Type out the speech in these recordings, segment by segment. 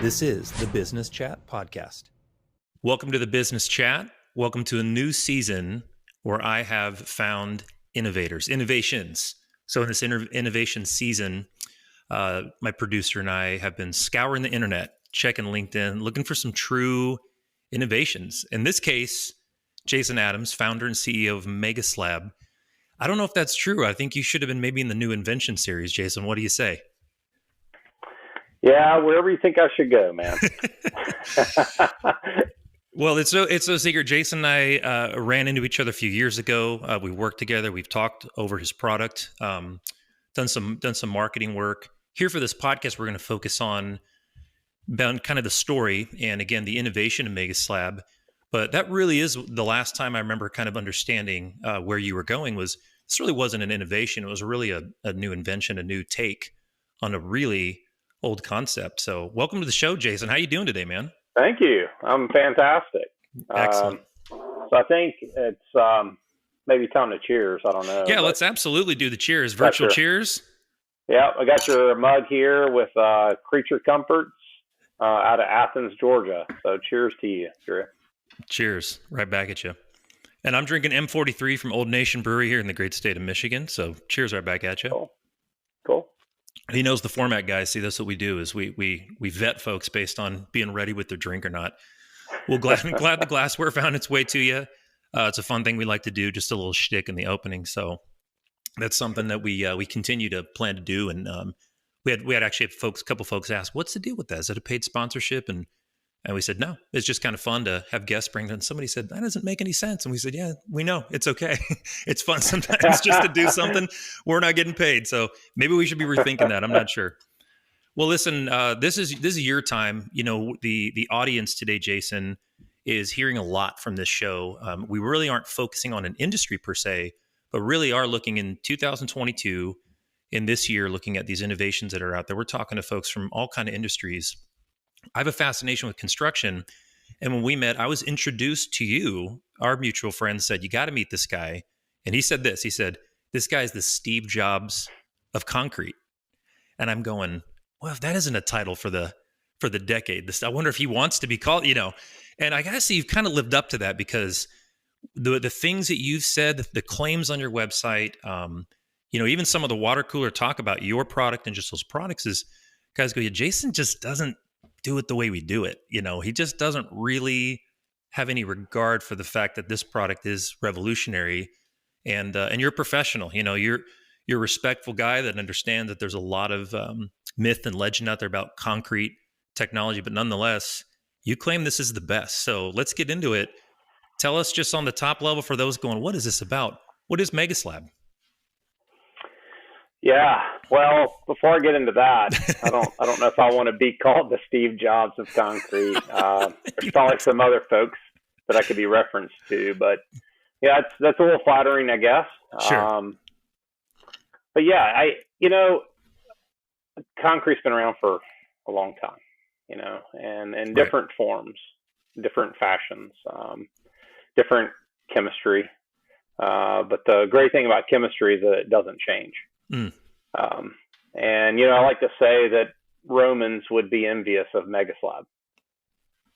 This is the Business Chat Podcast. Welcome to the Business Chat. Welcome to a new season where I have found innovations. So in this innovation season, my producer and I have been scouring the internet, checking LinkedIn, looking for some true innovations. In this case, Jason Adams, founder and CEO of MEGASLAB. I don't know if that's true. I think you should have been maybe in the new invention series, Jason. What do you say? Yeah, wherever you think I should go, man. Well, it's no secret. Jason and I ran into each other a few years ago. We worked together. We've talked over his product, done some marketing work. Here for this podcast, we're going to focus on kind of the story and, again, the innovation in MEGASLAB. But that really is the last time I remember kind of understanding where you were going. Was this really wasn't an innovation. It was really a new invention, a new take on a really old concept. So welcome to the show, Jason. How you doing today, man? Thank you. I'm fantastic. Excellent. So I think it's maybe time to cheers. I don't know. Yeah, let's absolutely do the cheers. Virtual cheers. Yeah, I got your mug here with Creature Comforts out of Athens, Georgia. So cheers to you, Drew. Cheers. Right back at you. And I'm drinking M43 from Old Nation Brewery here in the great state of Michigan. So cheers right back at you. Cool. He knows the format, guys. See, that's what we do is we vet folks based on being ready with their drink or not. Well, glad the glassware found its way to you. It's a fun thing we like to do, just a little shtick in the opening. So that's something that we continue to plan to do. And we had actually a couple folks ask, what's the deal with that? Is it a paid sponsorship? And we said, no, it's just kind of fun to have guests bring in. Somebody said, that doesn't make any sense. And we said, yeah, we know. It's okay. It's fun sometimes just to do something. We're not getting paid. So maybe we should be rethinking that. I'm not sure. Well, listen, this is your time. You know, the audience today, Jason, is hearing a lot from this show. We really aren't focusing on an industry per se, but really are looking in 2022, in this year, looking at these innovations that are out there. We're talking to folks from all kinds of industries. I have a fascination with construction. And when we met, I was introduced to you. Our mutual friend said, you got to meet this guy. And he said this, this guy's the Steve Jobs of concrete. And I'm going, well, if that isn't a title for the decade, I wonder if he wants to be called, and I got to say you've kind of lived up to that because the things that you've said, the claims on your website, even some of the water cooler talk about your product and just those products is guys go, yeah, Jason just doesn't do it the way we do it. He just doesn't really have any regard for the fact that this product is revolutionary, and you're a professional. You're a respectful guy that understands that there's a lot of myth and legend out there about concrete technology, but nonetheless, you claim this is the best. So let's get into it. Tell us just on the top level for those going, what is this about? What is MEGASLAB? Yeah. Well, before I get into that, I don't know if I want to be called the Steve Jobs of concrete. There's probably some other folks that I could be referenced to, but yeah, that's a little flattering, I guess. Sure. But yeah, concrete's been around for a long time, and in different forms, different fashions, different chemistry. But the great thing about chemistry is that it doesn't change. And, I like to say that Romans would be envious of MEGASLAB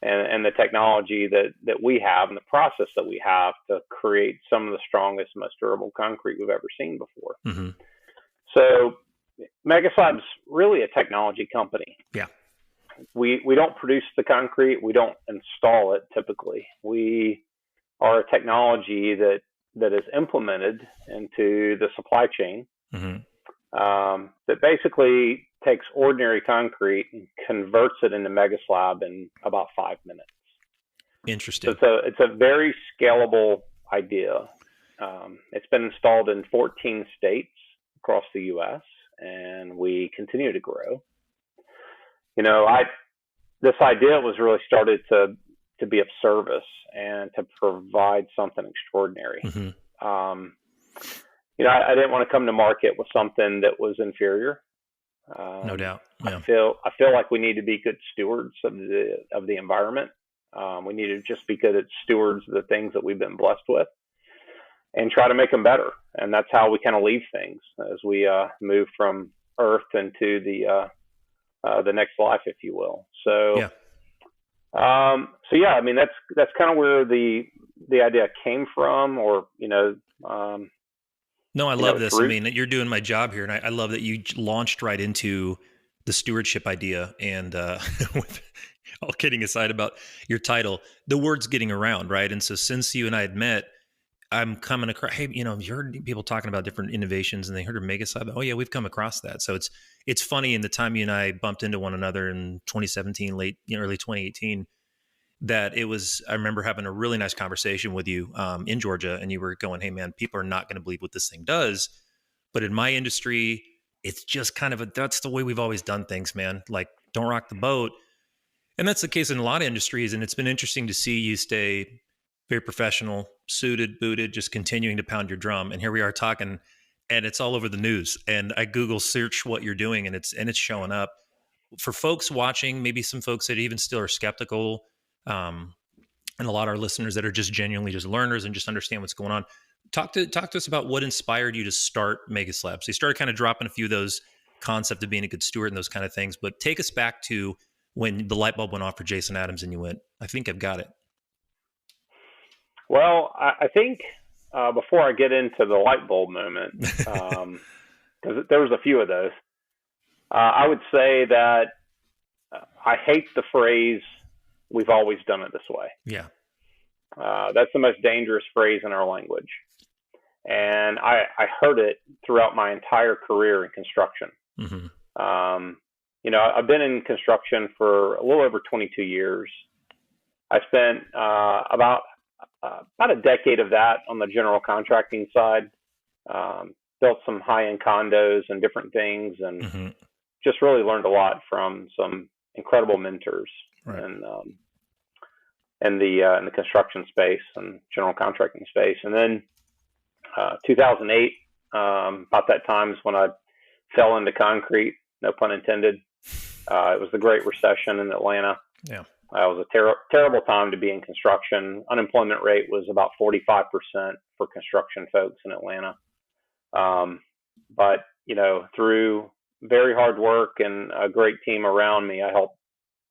and the technology that we have and the process that we have to create some of the strongest, most durable concrete we've ever seen before. Mm-hmm. So MEGASLAB's really a technology company. Yeah. We don't produce the concrete. We don't install it typically. We are a technology that is implemented into the supply chain. Mm-hmm. That basically takes ordinary concrete and converts it into MEGASLAB in about 5 minutes. Interesting. So it's a very scalable idea. It's been installed in 14 states across the U.S. and we continue to grow. This idea was really started to be of service and to provide something extraordinary. Mm-hmm. I didn't want to come to market with something that was inferior. No doubt. Yeah. I feel like we need to be good stewards of the environment. We need to just be good at stewards of the things that we've been blessed with, and try to make them better. And that's how we kind of leave things as we move from Earth into the next life, if you will. So, Yeah. so yeah, I mean, that's kind of where the idea came from, or, No, I love its this. I roots. mean, you're doing my job here, and I love that you launched right into the stewardship idea. And with all kidding aside about your title, the word's getting around, right? And so since you and I had met, I'm coming across. Hey, you heard people talking about different innovations, and they heard of MEGASLAB. Oh yeah, we've come across that. So it's funny. In the time you and I bumped into one another in 2017, early 2018, that it was. I remember having a really nice conversation with you in Georgia, and you were going, "Hey man, people are not going to believe what this thing does." But in my industry, it's just kind of that's the way we've always done things, man. Like, don't rock the boat. And that's the case in a lot of industries. And it's been interesting to see you stay very professional, suited, booted, just continuing to pound your drum. And here we are talking, and it's all over the news. And I Google search what you're doing, and it's showing up. For folks watching, maybe some folks that even still are skeptical, um, and a lot of our listeners that are just genuinely just learners and just understand what's going on. Talk to us about what inspired you to start MEGASLAB. So you started kind of dropping a few of those concept of being a good steward and those kind of things, but take us back to when the light bulb went off for Jason Adams and you went, I think I've got it. Well, I think before I get into the light bulb moment, because there was a few of those, I would say that I hate the phrase, "we've always done it this way." Yeah. That's the most dangerous phrase in our language. And I heard it throughout my entire career in construction. Mm-hmm. I've been in construction for a little over 22 years. I spent about a decade of that on the general contracting side, built some high-end condos and different things, and Mm-hmm. just really learned a lot from some incredible mentors. Right. And in the construction space and general contracting space. And then 2008, about that time is when I fell into concrete, no pun intended. It was the Great Recession in Atlanta. Yeah. It was a terrible time to be in construction. Unemployment rate was about 45% for construction folks in Atlanta. But, through very hard work and a great team around me, I helped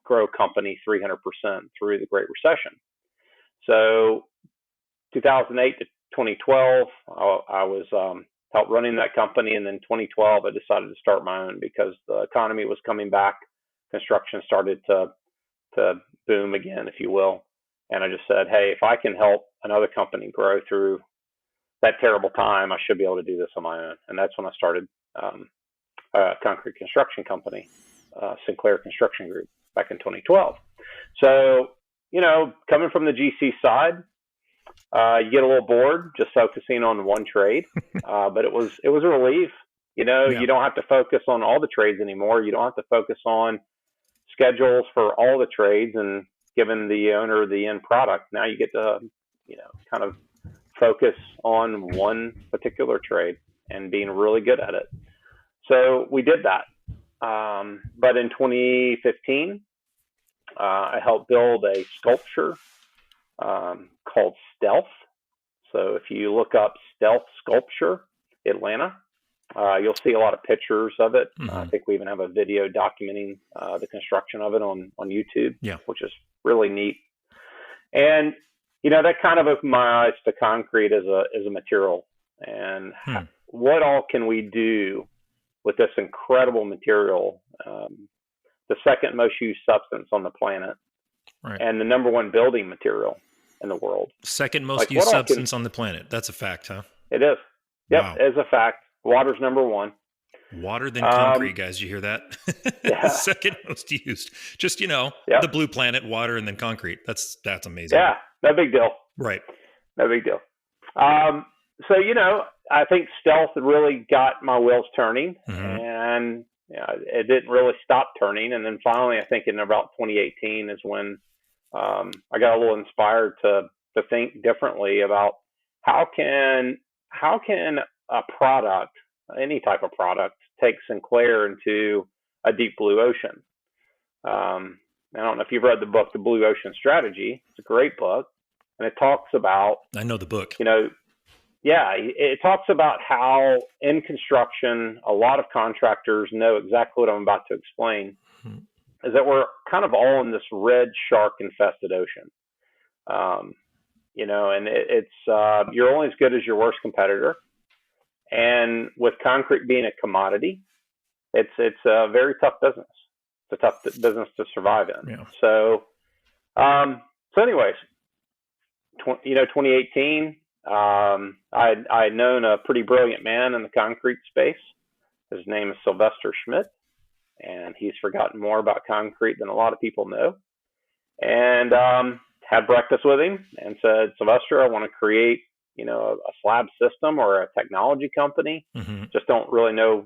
grow company 300% through the Great Recession. So 2008 to 2012, I was helped running that company. And then 2012, I decided to start my own because the economy was coming back. Construction started to boom again, if you will. And I just said, hey, if I can help another company grow through that terrible time, I should be able to do this on my own. And that's when I started a concrete construction company, Sinclair Construction Group, back in 2012. So, coming from the GC side, you get a little bored just focusing on one trade, but it was a relief. You don't have to focus on all the trades anymore. You don't have to focus on schedules for all the trades and giving the owner the end product. Now you get to, kind of focus on one particular trade and being really good at it. So we did that. But in 2015, I helped build a sculpture called Stealth. So if you look up Stealth Sculpture Atlanta, you'll see a lot of pictures of it. Mm-hmm. I think we even have a video documenting the construction of it on YouTube, which is really neat. And that kind of opened my eyes to concrete as a material, and what all can we do with this incredible material, the second most used substance on the planet, right, and the number one building material in the world. Second most used substance on the planet. That's a fact, huh? It is. Yep, wow. It's a fact. Water's number one. Water than concrete, guys. You hear that? Yeah. Second most used. Just, the blue planet, water, and then concrete. That's amazing. Yeah, no big deal. Right. No big deal. So, I think Stealth really got my wheels turning, and it didn't really stop turning. And then finally, I think in about 2018 is when I got a little inspired to think differently about how can a product, any type of product, take Sinclair into a deep blue ocean. I don't know if you've read the book, The Blue Ocean Strategy. It's a great book. And it talks about... I know the book. It talks about how in construction, a lot of contractors know exactly what I'm about to explain. is that we're kind of all in this red shark infested ocean. And it's you're only as good as your worst competitor. And with concrete being a commodity, it's a very tough business. It's a tough business to survive in. Yeah. So anyways, 2018, I'd known a pretty brilliant man in the concrete space. His name is Sylvester Schmidt, and he's forgotten more about concrete than a lot of people know. And had breakfast with him and said, Sylvester, I want to create, a slab system or a technology company. Mm-hmm. Just don't really know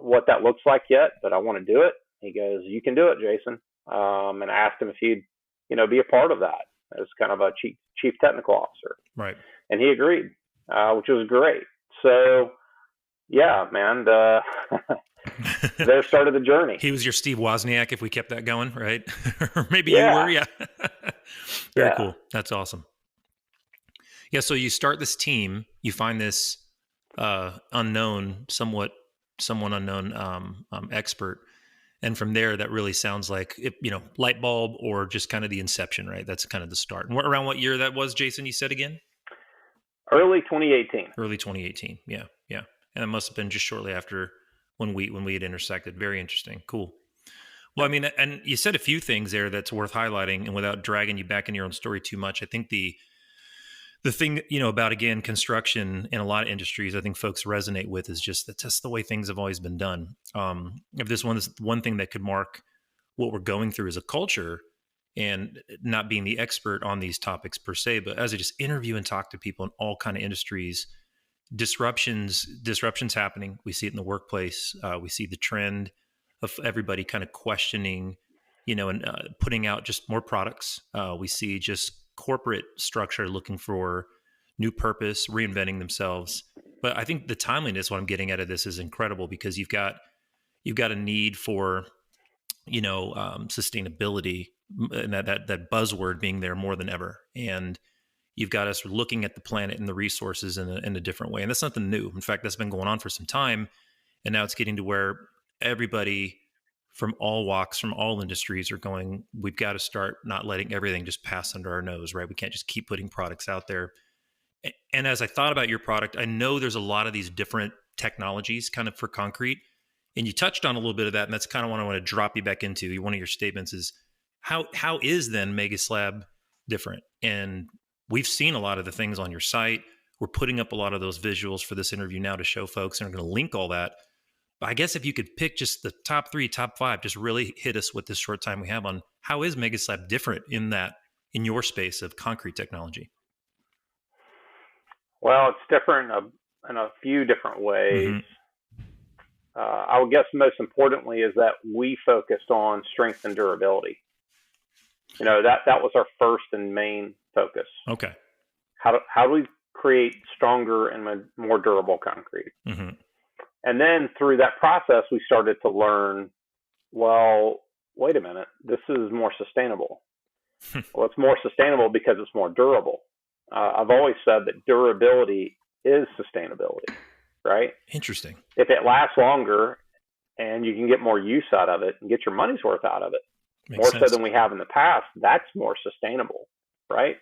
what that looks like yet, but I want to do it. He goes, you can do it, Jason. And I asked him if he'd, be a part of that as kind of a chief technical officer. Right. And he agreed, which was great. So, yeah, man, there started the journey. He was your Steve Wozniak if we kept that going, right? Or maybe you were, yeah. Very cool. That's awesome. Yeah, so you start this team, you find this somewhat unknown expert, and from there, that really sounds like, light bulb or just kind of the inception, right? That's kind of the start. And around what year that was, Jason, you said again? Early 2018. Early 2018, yeah. And it must have been just shortly after when we had intersected. Very interesting. Cool. Well, I mean, and you said a few things there that's worth highlighting, and without dragging you back in your own story too much, I think the thing, about, again, construction in a lot of industries, I think folks resonate with is just that's just the way things have always been done. If this one thing that could mark what we're going through as a culture, and not being the expert on these topics per se, but as I just interview and talk to people in all kind of industries, disruptions happening. We see it in the workplace. We see the trend of everybody kind of questioning, and putting out just more products. We see just corporate structure looking for new purpose, reinventing themselves. But I think the timeliness, what I'm getting out of this, is incredible, because you've got a need for, sustainability, and that buzzword being there more than ever. And you've got us looking at the planet and the resources in a different way. And that's nothing new. In fact, that's been going on for some time. And now it's getting to where everybody from all walks, from all industries are going, we've got to start not letting everything just pass under our nose, right? We can't just keep putting products out there. And as I thought about your product, I know there's a lot of these different technologies kind of for concrete. And you touched on a little bit of that. And that's kind of what I want to drop you back into. One of your statements is, how is then MEGASLAB different? And we've seen a lot of the things on your site. We're putting up a lot of those visuals for this interview now to show folks, and we're going to link all that. But I guess if you could pick just the top 3, top 5, just really hit us with this short time we have on how is MEGASLAB different in your space of concrete technology? Well, it's different in a few different ways. Mm-hmm. I would guess most importantly is that we focused on strength and durability. That was our first and main focus. Okay. How do we create stronger and more durable concrete? Mm-hmm. And then through that process, we started to learn, well, wait a minute, this is more sustainable. Well, it's more sustainable because it's more durable. I've always said that durability is sustainability, right? Interesting. If it lasts longer and you can get more use out of it and get your money's worth out of it, Makes more sense. so than we have in the past, that's more sustainable, right?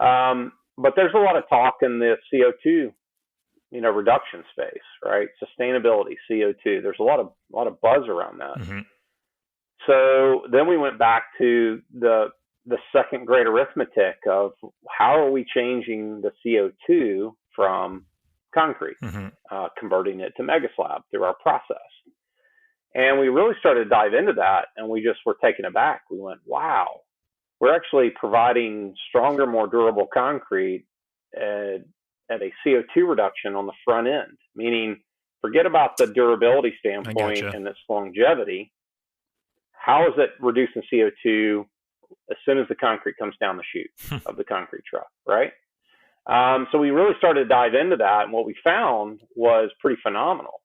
But there's a lot of talk in the CO2, reduction space, right? Sustainability, CO2. There's a lot of buzz around that. Mm-hmm. So then we went back to the second grade arithmetic of how are we changing the CO2 from concrete, mm-hmm. Converting it to MEGASLAB through our process. And we really started to dive into that, and we just were taken aback. We went, wow, we're actually providing stronger, more durable concrete at a CO2 reduction on the front end, meaning forget about the durability standpoint and its longevity. How is it reducing CO2 as soon as the concrete comes down the chute of the concrete truck, right? So we really started to dive into that, and what we found was pretty phenomenal.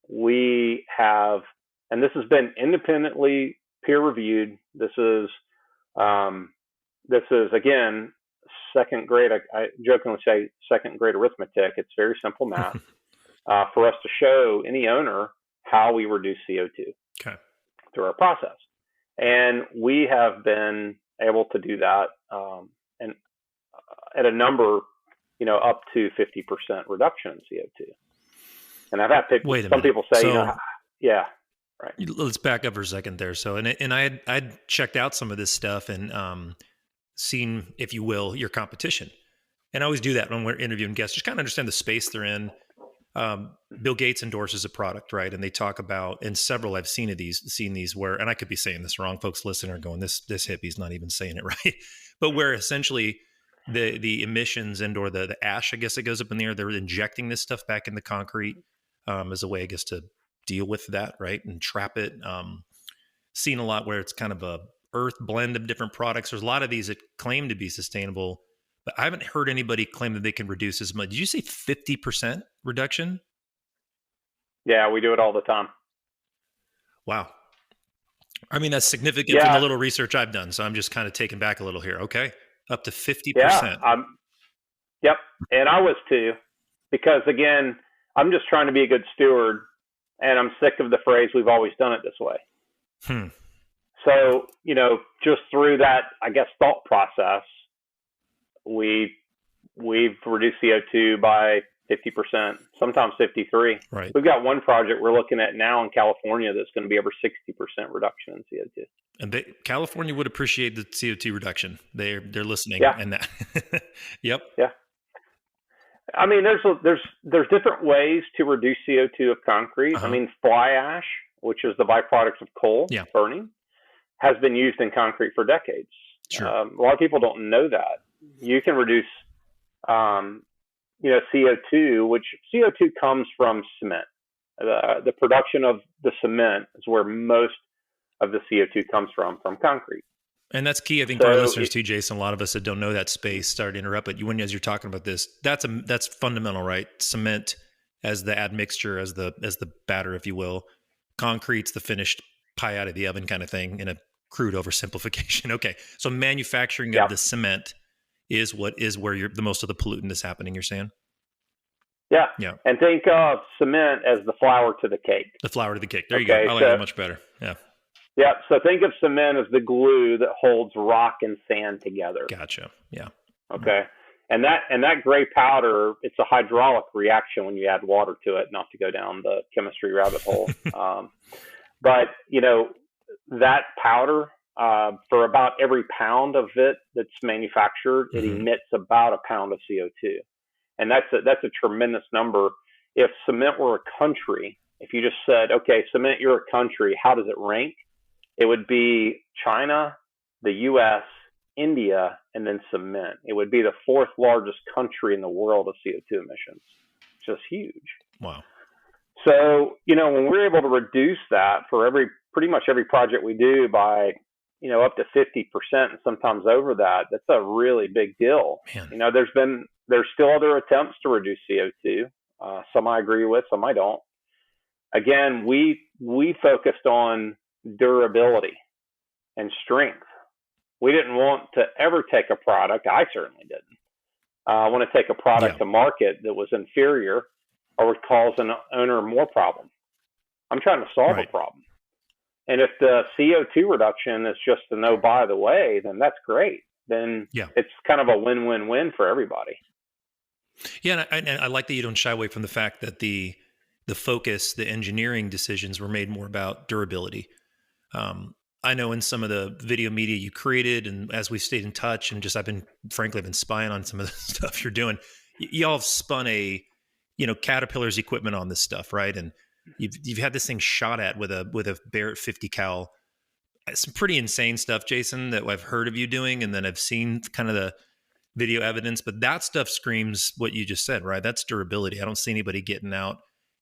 We have, and this has been independently peer reviewed. This is again, second grade. I jokingly say second grade arithmetic. It's very simple math for us to show any owner how we reduce CO2. Okay. through our process. And we have been able to do that, and at a number, up to 50% reduction in CO2. And I've had some people say, yeah, right. Let's back up for a second there. So, and I'd checked out some of this stuff and seen, if you will, your competition. And I always do that when we're interviewing guests, just kind of understand the space they're in. Bill Gates endorses a product, right? And they talk about, and several I've seen these where, and I could be saying this wrong, folks listening are going, this hippie's not even saying it right, but where essentially the emissions and or the ash, I guess it goes up in the air, they're injecting this stuff back in the concrete as a way, I guess, to deal with that, right, and trap it. Seen a lot where it's kind of a earth blend of different products. There's a lot of these that claim to be sustainable, but I haven't heard anybody claim that they can reduce as much. Did you say 50% reduction? Yeah, we do it all the time. Wow. I mean, that's significant from the little research I've done. So I'm just kind of taken back a little here. Okay. Up to 50%. Yeah. Yep. And I was too, because again, I'm just trying to be a good steward, and I'm sick of the phrase, we've always done it this way. So, just through that, I guess, thought process, we've reduced CO2 by 50%, sometimes 53%. Right. We've got one project we're looking at now in California that's going to be over 60% reduction in CO2. And California would appreciate the CO2 reduction. They're listening. Yeah. And that. Yep. Yeah. I mean, there's different ways to reduce CO2 of concrete. I mean, fly ash, which is the byproduct of coal burning, has been used in concrete for decades. Sure. A lot of people don't know that. You can reduce, CO2, which CO2 comes from cement. The production of the cement is where most of the CO2 comes from concrete. And that's key, I think, for our listeners too, Jason. A lot of us that don't know that space, sorry to interrupt, but as you're talking about this, that's fundamental, right? Cement as the admixture, as the batter, if you will. Concrete's the finished pie out of the oven kind of thing in a crude oversimplification. Okay, so manufacturing of the cement is where the most of the pollutant is happening, you're saying? Yeah. Yeah. And think of cement as the flour to the cake. The flour to the cake. There you go. I like that much better. Yeah. Yeah. So think of cement as the glue that holds rock and sand together. Gotcha. Yeah. Okay. And that gray powder, it's a hydraulic reaction when you add water to it, not to go down the chemistry rabbit hole. But, that powder, for about every pound of it that's manufactured, it emits about a pound of CO2. And that's a tremendous number. If cement were a country, if you just said, okay, cement, you're a country, how does it rank? It would be China, the U.S., India, and then cement. It would be the fourth largest country in the world of CO2 emissions. It's just huge. Wow. So, when we're able to reduce that for pretty much every project we do by, up to 50% and sometimes over that, that's a really big deal. Man. There's still other attempts to reduce CO2. Some I agree with, some I don't. Again, we focused on durability and strength. We didn't want to ever take a product, I certainly didn't, want to take a product to market that was inferior or would cause an owner more problem. I'm trying to solve a problem. And if the CO2 reduction is just a no, by the way, then that's great. Then it's kind of a win-win-win for everybody. Yeah, and I like that you don't shy away from the fact that the focus, the engineering decisions were made more about durability. I know in some of the video media you created, and as we've stayed in touch, and just I've been spying on some of the stuff you're doing. Y'all have spun Caterpillar's equipment on this stuff, right? And you've had this thing shot at with a Barrett 50 cal. Some pretty insane stuff, Jason, that I've heard of you doing, and then I've seen kind of the video evidence. But that stuff screams what you just said, right? That's durability. I don't see anybody getting out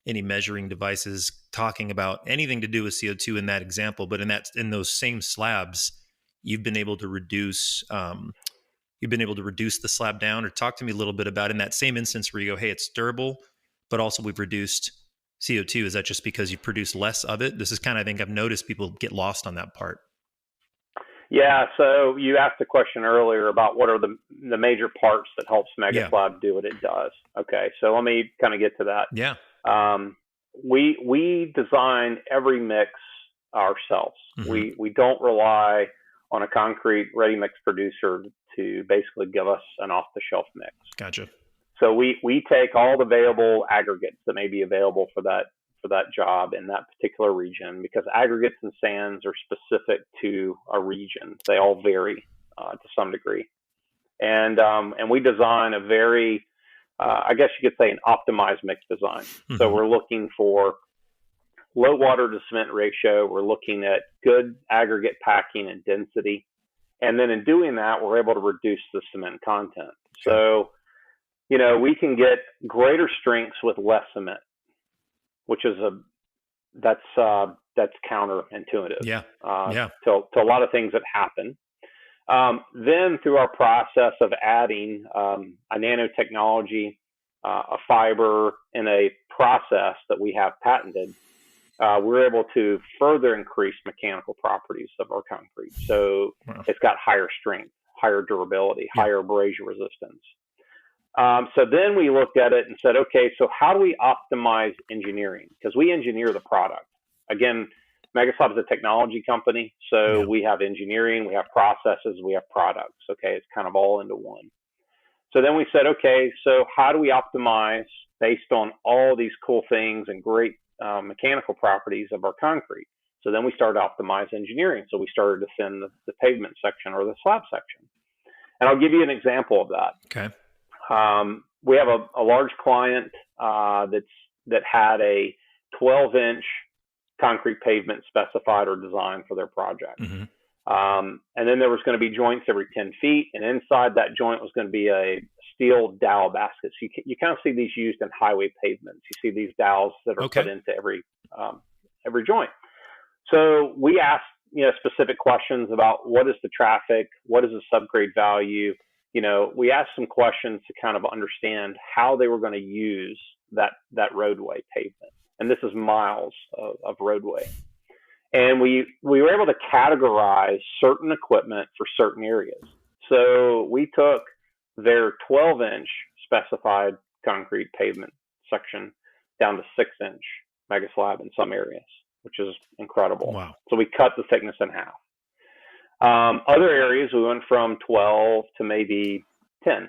any measuring devices talking about anything to do with CO2 in that example. But in those same slabs, you've been able to reduce the slab down. Or talk to me a little bit about in that same instance where you go, hey, it's durable, but also we've reduced CO2. Is that just because you produce less of it? This is kind of, I think I've noticed people get lost on that part. Yeah. So you asked a question earlier about what are the major parts that helps MEGASLAB do what it does. Okay. So let me kind of get to that. Yeah. We design every mix ourselves. Mm-hmm. We don't rely on a concrete ready mix producer to basically give us an off the shelf mix. Gotcha. So we take all the available aggregates that may be available for that job in that particular region, because aggregates and sands are specific to a region. They all vary to some degree, and we design a very I guess you could say an optimized mix design. Mm-hmm. So we're looking for low water to cement ratio. We're looking at good aggregate packing and density. And then in doing that, we're able to reduce the cement content. So, we can get greater strengths with less cement, which is that's counterintuitive. Yeah. To a lot of things that happen. Then through our process of adding a nanotechnology, a fiber, and a process that we have patented, we're able to further increase mechanical properties of our concrete. So It's got higher strength, higher durability, higher abrasion resistance. So then we looked at it and said, okay, so how do we optimize engineering? Because we engineer the product. Again, MEGASLAB is a technology company, so we have engineering, we have processes, we have products. Okay, it's kind of all into one. So then we said, okay, so how do we optimize based on all these cool things and great mechanical properties of our concrete? So then we started to optimize engineering. So we started to thin the pavement section or the slab section. And I'll give you an example of that. Okay. We have a large client that had a 12-inch concrete pavement specified or designed for their project. Mm-hmm. And then there was going to be joints every 10 feet. And inside that joint was going to be a steel dowel basket. So you kind of see these used in highway pavements. You see these dowels that are put into every joint. So we asked, specific questions about what is the traffic, what is the subgrade value. We asked some questions to kind of understand how they were going to use that roadway pavement. And this is miles of roadway. And we were able to categorize certain equipment for certain areas. So we took their 12-inch specified concrete pavement section down to 6-inch MEGASLAB in some areas, which is incredible. Wow. So we cut the thickness in half. Other areas, we went from 12 to maybe 10.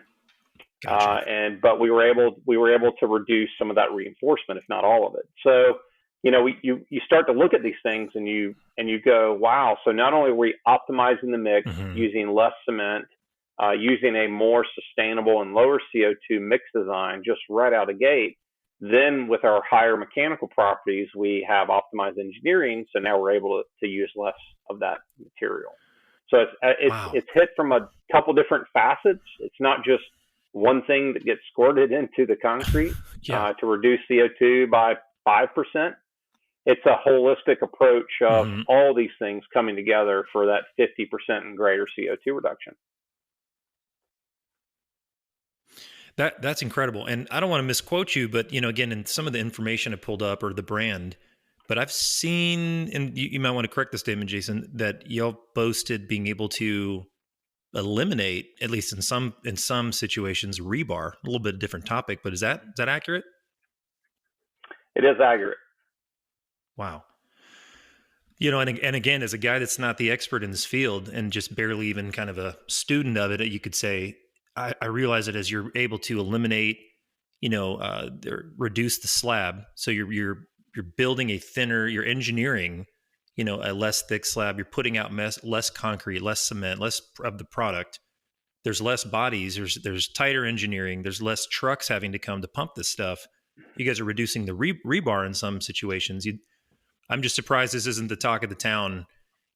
Gotcha. But we were able to reduce some of that reinforcement, if not all of it. So, you start to look at these things and you go, wow. So not only are we optimizing the mix, mm-hmm. using less cement, using a more sustainable and lower CO2 mix design just right out of the gate. Then with our higher mechanical properties, we have optimized engineering. So now we're able to use less of that material. So it's hit from a couple different facets. It's not just one thing that gets squirted into the concrete to reduce CO2 by 5%. It's a holistic approach of mm-hmm. all these things coming together for that 50% and greater CO2 reduction. That's incredible. And I don't want to misquote you, but again, in some of the information I pulled up or the brand, but I've seen, and you might want to correct the statement, Jason, that y'all boasted being able to eliminate, at least in some situations, rebar. A little bit different topic, but is that accurate? It is accurate. Wow. And again, as a guy that's not the expert in this field and just barely even kind of a student of it, you could say, I realize that as you're able to eliminate, reduce the slab. So you're building a thinner, you're engineering, a less thick slab. You're putting out less concrete, less cement, less of the product. There's less bodies. There's tighter engineering. There's less trucks having to come to pump this stuff. You guys are reducing the rebar in some situations. I'm just surprised this isn't the talk of the town,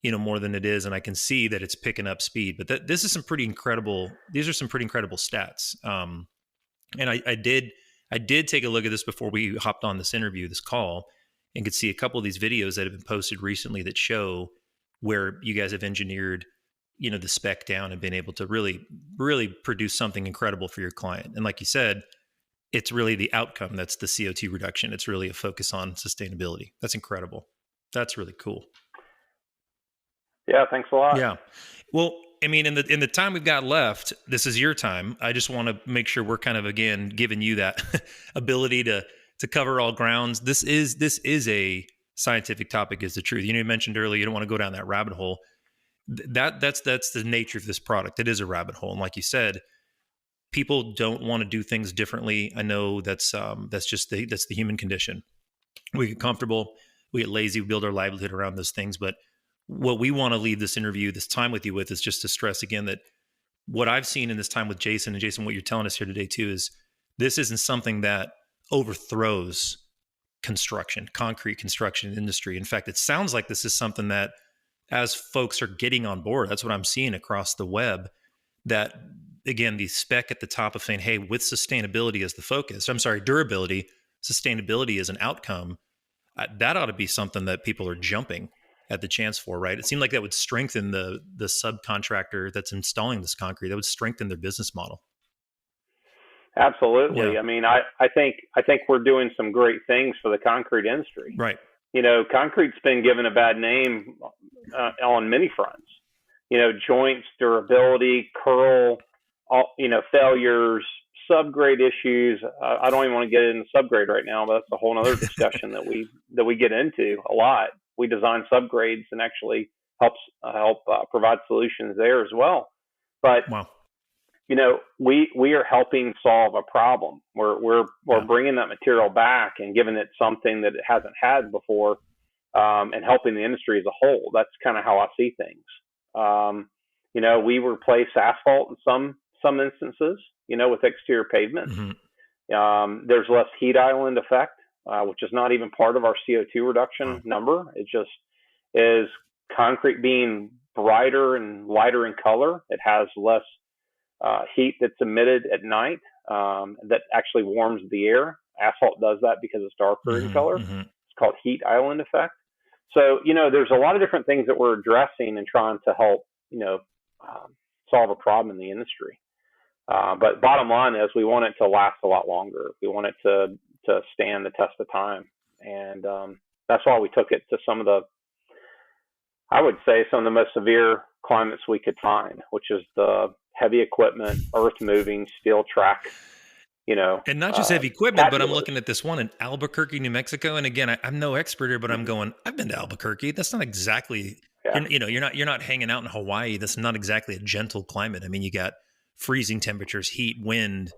more than it is. And I can see that it's picking up speed, but this is some pretty incredible. These are some pretty incredible stats. And I did take a look at this before we hopped on this call, and could see a couple of these videos that have been posted recently that show where you guys have engineered, the spec down and been able to really, really produce something incredible for your client. And like you said, it's really the outcome that's the CO2 reduction. It's really a focus on sustainability. That's incredible. That's really cool. Yeah, thanks a lot. Yeah. Well, I mean, in the time we've got left, this is your time. I just want to make sure we're kind of, again, giving you that ability to cover all grounds. This is a scientific topic is the truth. You mentioned earlier you don't want to go down that rabbit hole. That's the nature of this product. It is a rabbit hole, and like you said, people don't want to do things differently. I know that's just that's the human condition. We get comfortable, we get lazy, we build our livelihood around those things. But what we want to leave this interview, this time with you with, is just to stress again that what I've seen in this time with Jason, and Jason, what you're telling us here today too, is this isn't something that overthrows concrete construction industry. In fact, it sounds like this is something that, as folks are getting on board, that's what I'm seeing across the web, that again, the spec at the top of saying, hey, with sustainability as the focus, durability, sustainability as an outcome, that ought to be something that people are jumping at the chance for, right? It seemed like that would strengthen the subcontractor that's installing this concrete. That would strengthen their business model. Absolutely. Yeah. I mean, I think we're doing some great things for the concrete industry. Right. Concrete's been given a bad name on many fronts. Joints, durability, curl, failures, subgrade issues. I don't even want to get into subgrade right now, but that's a whole other discussion that we get into a lot. We design subgrades and actually help provide solutions there as well. But wow. We are helping solve a problem. We're bringing that material back and giving it something that it hasn't had before, and helping the industry as a whole. That's kind of how I see things. We replace asphalt in some instances, with exterior pavement. Mm-hmm. There's less heat island effect, which is not even part of our CO2 reduction number. It just is concrete being brighter and lighter in color. It has less heat that's emitted at night, that actually warms the air. Asphalt does that because it's darker in color. Mm-hmm. It's called heat island effect. So, there's a lot of different things that we're addressing and trying to help, solve a problem in the industry. But bottom line is we want it to last a lot longer. We want it to stand the test of time. And that's why we took it to some of the most severe climates we could find, which is the heavy equipment, earth moving, steel track, and not just heavy equipment, but I'm looking at this one in Albuquerque, New Mexico. And again, I'm no expert here, but I'm going, I've been to Albuquerque. That's not exactly, you're not hanging out in Hawaii. That's not exactly a gentle climate. I mean, you got freezing temperatures, heat, wind,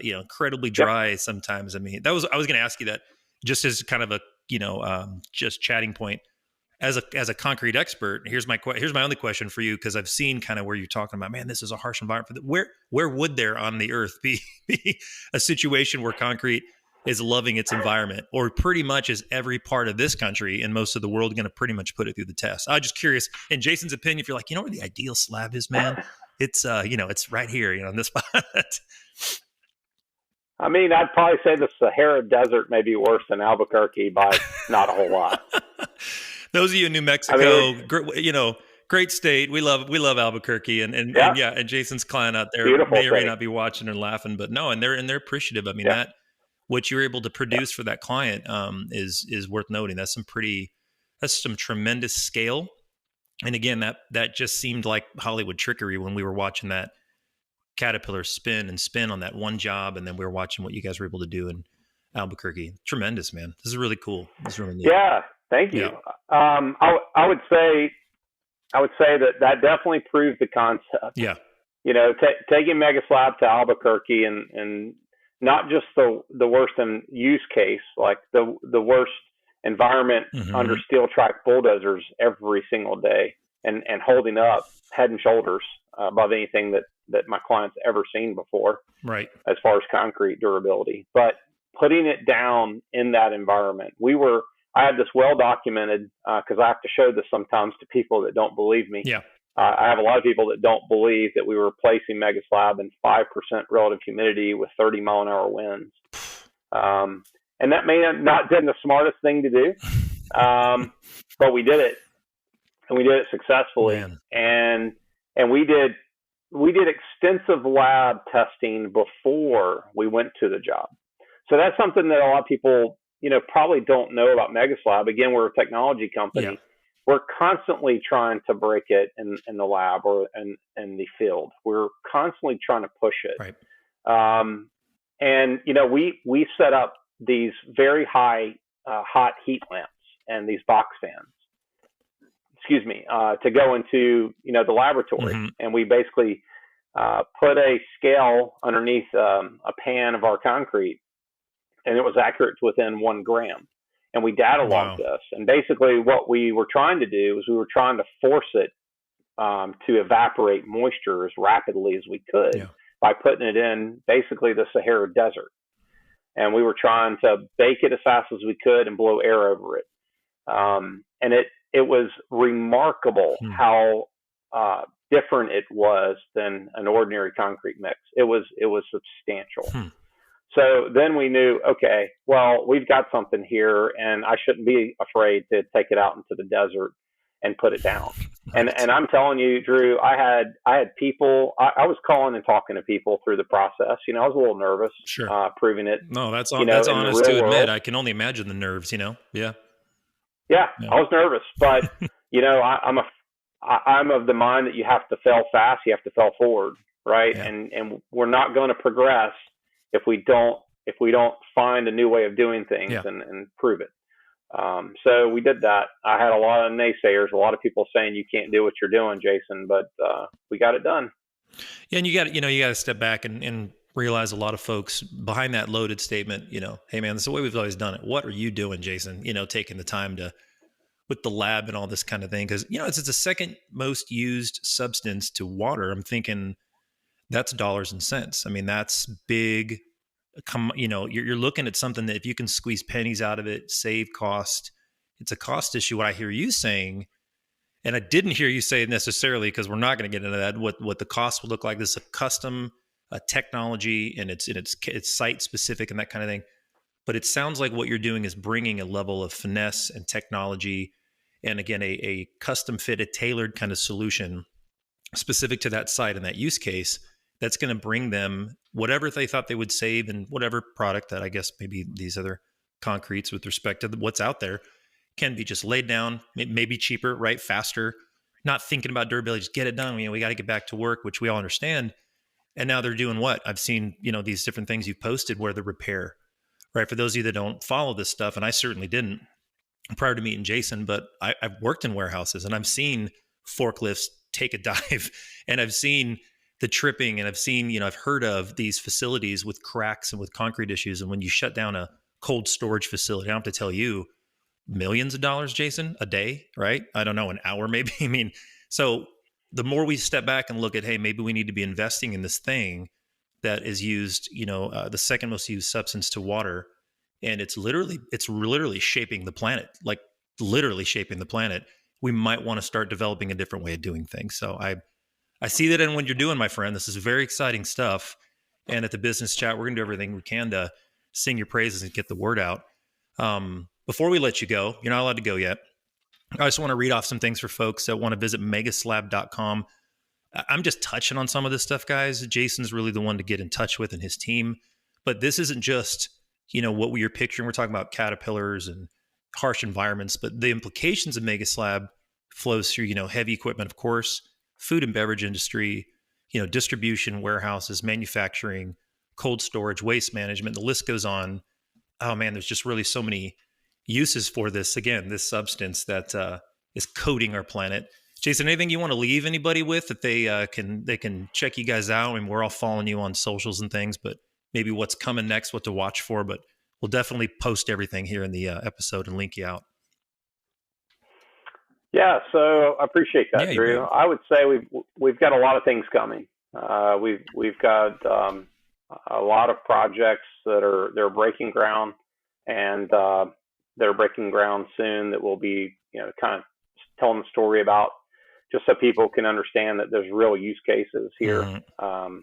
incredibly dry sometimes. I mean, I was going to ask you that just as kind of a, just chatting point. As a concrete expert, here's my only question for you, because I've seen kind of where you're talking about, man, this is a harsh environment. Where would there on the earth be a situation where concrete is loving its environment, or pretty much is every part of this country and most of the world going to pretty much put it through the test? I'm just curious, in Jason's opinion, if you're like, where the ideal slab is, man, it's it's right here, in this spot. I mean, I'd probably say the Sahara Desert may be worse than Albuquerque by not a whole lot. Those of you in New Mexico, great state. We love Albuquerque, and Jason's client out there may or may not be watching and laughing, but no, and they're appreciative. I mean, that what you're able to produce for that client is worth noting. That's some tremendous scale. And again, that just seemed like Hollywood trickery when we were watching that Caterpillar spin on that one job, and then we were watching what you guys were able to do in Albuquerque. Tremendous, man. This is really cool. This is really neat. Yeah. Thank you. Yeah. I would say that definitely proved the concept. Yeah. Taking MEGASLAB to Albuquerque and not just the worst in use case, like the worst environment under steel track bulldozers every single day, and holding up head and shoulders above anything that my clients ever seen before. Right. As far as concrete durability, but putting it down in that environment, I have this well documented, because I have to show this sometimes to people that don't believe me. Yeah. I have a lot of people that don't believe that we were replacing MEGASLAB in 5% relative humidity with 30-mile-an-hour winds. And that may have not been the smartest thing to do, but we did it, and we did it successfully. Man. And we did extensive lab testing before we went to the job. So that's something that a lot of people probably don't know about MEGASLAB. Again, we're a technology company. Yeah. We're constantly trying to break it in the lab or in the field. We're constantly trying to push it. Right. And we set up these very high hot heat lamps these box fans, to go into, the laboratory. Mm-hmm. And we basically put a scale underneath a pan of our concrete, and it was accurate to within 1 gram. And we data logged this. And basically what we were trying to do was we were trying to force it to evaporate moisture as rapidly as we could by putting it in basically the Sahara Desert. And we were trying to bake it as fast as we could and blow air over it. And it was remarkable how different it was than an ordinary concrete mix. It was substantial. So then we knew, okay, well, we've got something here, and I shouldn't be afraid to take it out into the desert and put it down. And I'm telling you, Drew, I had people. I was calling and talking to people through the process. I was a little nervous, proving it. No, that's honest to admit. World. I can only imagine the nerves. Yeah, I was nervous, but I'm of the mind that you have to fail fast. You have to fail forward, right? Yeah. And we're not going to progress if we don't find a new way of doing things and prove it. So we did that. I had a lot of naysayers, a lot of people saying you can't do what you're doing, Jason, but we got it done. Yeah, and you got to step back and realize a lot of folks behind that loaded statement, hey man, this is the way we've always done it. What are you doing, Jason? Taking the time to with the lab and all this kind of thing, because it's the second most used substance to water. I'm thinking that's dollars and cents. I mean, that's big. You're looking at something that if you can squeeze pennies out of it, save cost, it's a cost issue. What I hear you saying, and I didn't hear you say necessarily, because we're not going to get into that, what the cost would look like. This is a custom technology, and it's site specific and that kind of thing. But it sounds like what you're doing is bringing a level of finesse and technology, and again, a custom fitted, tailored kind of solution specific to that site and that use case. That's going to bring them whatever they thought they would save in whatever product that I guess maybe these other concretes with respect to what's out there can be just laid down, maybe cheaper, right? Faster, not thinking about durability, just get it done. We got to get back to work, which we all understand. And now they're doing what? I've seen, these different things you've posted where the repair, right? For those of you that don't follow this stuff, and I certainly didn't prior to meeting Jason, but I've worked in warehouses and I've seen forklifts take a dive, and I've seen the tripping, and I've seen, I've heard of these facilities with cracks and with concrete issues. And when you shut down a cold storage facility, I don't have to tell you, millions of dollars, Jason, a day, right? I don't know, an hour maybe. I mean, so the more we step back and look at, hey, maybe we need to be investing in this thing that is used, the second most used substance to water. And it's literally shaping the planet, like literally shaping the planet. We might want to start developing a different way of doing things. So I see that in what you're doing, my friend. This is very exciting stuff. And at the business chat, we're going to do everything we can to sing your praises and get the word out. Before we let you go, you're not allowed to go yet. I just want to read off some things for folks that want to visit megaslab.com. I'm just touching on some of this stuff, guys. Jason's really the one to get in touch with and his team. But this isn't just, what you're picturing. We're talking about caterpillars and harsh environments, but the implications of MEGASLAB flows through, heavy equipment, of course, food and beverage industry, distribution, warehouses, manufacturing, cold storage, waste management, the list goes on. Oh man, there's just really so many uses for this. Again, this substance that is coating our planet. Jason, anything you want to leave anybody with that they can check you guys out? And we're all following you on socials and things, but maybe what's coming next, what to watch for. But we'll definitely post everything here in the episode and link you out. Yeah, so I appreciate that, Drew. I would say we've got a lot of things coming. We've got a lot of projects that they're breaking ground, and they're breaking ground soon. That will be kind of telling the story about, just so people can understand that there's real use cases here. Mm-hmm.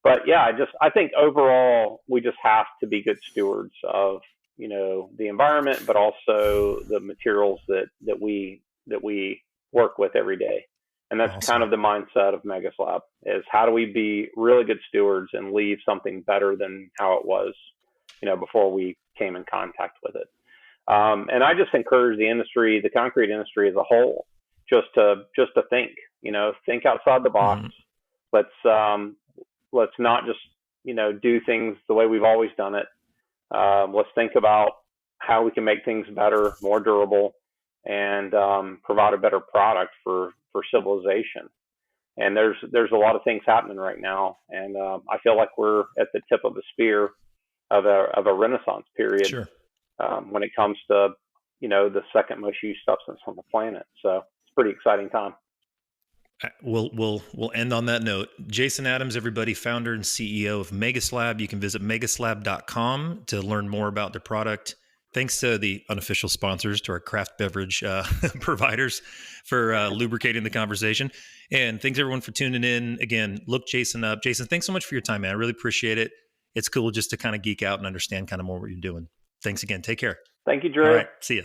But yeah, I think overall we just have to be good stewards of the environment, but also the materials that we work with every day. And that's awesome. Kind of the mindset of MEGASLAB, is how do we be really good stewards and leave something better than how it was, before we came in contact with it. And I just encourage the industry, the concrete industry as a whole, just to think, think outside the box. Mm-hmm. Let's not just, do things the way we've always done it. Let's think about how we can make things better, more durable, and provide a better product for civilization. And there's a lot of things happening right now, and I feel like we're at the tip of a spear of a renaissance period Sure. when it comes to the second most used substance on the planet. So it's a pretty exciting time. We'll end on that note. Jason Adams, everybody, founder and CEO of MEGASLAB. You can visit megaslab.com to learn more about their product. Thanks to the unofficial sponsors, to our craft beverage providers for lubricating the conversation. And thanks everyone for tuning in. Again, look Jason up. Jason, thanks so much for your time, man. I really appreciate it. It's cool just to kind of geek out and understand kind of more what you're doing. Thanks again. Take care. Thank you, Drew. All right. See ya.